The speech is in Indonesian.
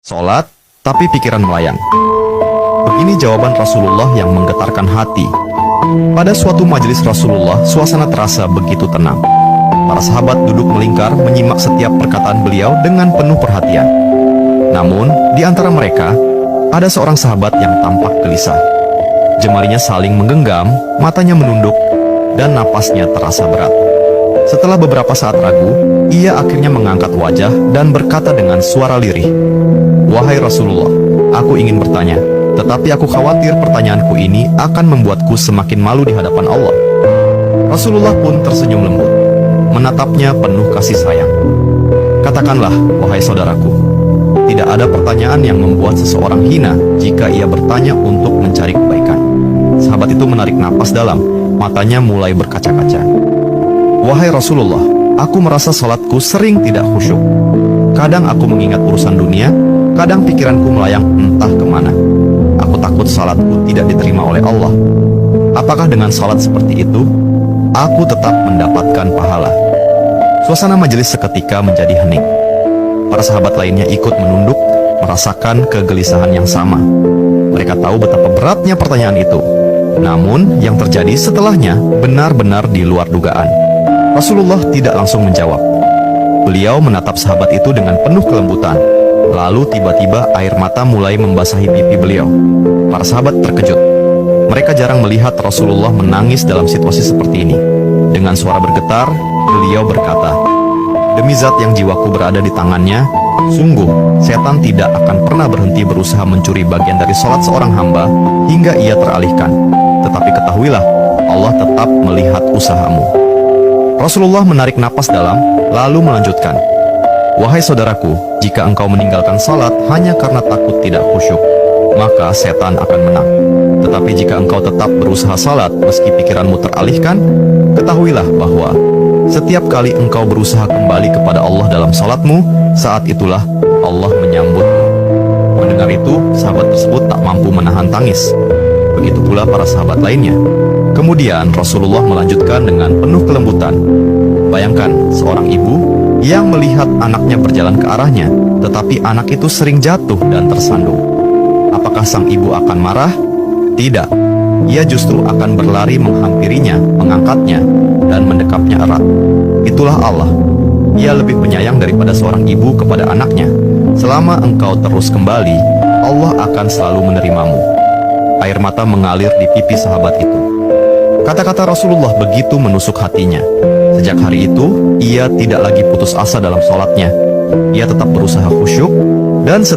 Sholat, tapi pikiran melayang. Begini jawaban Rasulullah yang menggetarkan hati. Pada suatu majelis Rasulullah, suasana terasa begitu tenang. Para sahabat duduk melingkar menyimak setiap perkataan beliau dengan penuh perhatian. Namun, di antara mereka, ada seorang sahabat yang tampak gelisah. Jemarinya saling menggenggam, matanya menunduk, dan napasnya terasa berat. Setelah beberapa saat ragu, ia akhirnya mengangkat wajah dan berkata dengan suara lirih, "Wahai Rasulullah, aku ingin bertanya, tetapi aku khawatir pertanyaanku ini akan membuatku semakin malu di hadapan Allah." Rasulullah pun tersenyum lembut, menatapnya penuh kasih sayang. "Katakanlah, wahai saudaraku, tidak ada pertanyaan yang membuat seseorang hina jika ia bertanya untuk mencari kebaikan." Sahabat itu menarik napas dalam, matanya mulai berkaca-kaca. "Wahai Rasulullah, aku merasa salatku sering tidak khusyuk. Kadang aku mengingat urusan dunia, kadang pikiranku melayang entah kemana. Aku takut salatku tidak diterima oleh Allah. Apakah dengan salat seperti itu, aku tetap mendapatkan pahala?" Suasana majelis seketika menjadi hening. Para sahabat lainnya ikut menunduk, merasakan kegelisahan yang sama. Mereka tahu betapa beratnya pertanyaan itu. Namun, yang terjadi setelahnya benar-benar di luar dugaan. Rasulullah tidak langsung menjawab. Beliau menatap sahabat itu dengan penuh kelembutan. Lalu tiba-tiba air mata mulai membasahi pipi beliau. Para sahabat terkejut. Mereka jarang melihat Rasulullah menangis dalam situasi seperti ini. Dengan suara bergetar, beliau berkata, "Demi zat yang jiwaku berada di tangannya, sungguh setan tidak akan pernah berhenti berusaha mencuri bagian dari salat seorang hamba hingga ia teralihkan. Tetapi ketahuilah, Allah tetap melihat usahamu." Rasulullah menarik napas dalam, lalu melanjutkan, "Wahai saudaraku, jika engkau meninggalkan salat hanya karena takut tidak khusyuk, maka setan akan menang. Tetapi jika engkau tetap berusaha salat meski pikiranmu teralihkan, ketahuilah bahwa setiap kali engkau berusaha kembali kepada Allah dalam salatmu, saat itulah Allah menyambut." Mendengar itu, sahabat tersebut tak mampu menahan tangis. Begitu pula para sahabat lainnya. Kemudian Rasulullah melanjutkan dengan penuh kelembutan, "Bayangkan seorang ibu yang melihat anaknya berjalan ke arahnya, tetapi anak itu sering jatuh dan tersandung. Apakah sang ibu akan marah? Tidak. Ia justru akan berlari menghampirinya, mengangkatnya, dan mendekapnya erat. Itulah Allah. Ia lebih penyayang daripada seorang ibu kepada anaknya. Selama engkau terus kembali, Allah akan selalu menerimamu." Air mata mengalir di pipi sahabat itu. Kata-kata Rasulullah begitu menusuk hatinya. Sejak hari itu, ia tidak lagi putus asa dalam sholatnya. Ia tetap berusaha khusyuk, dan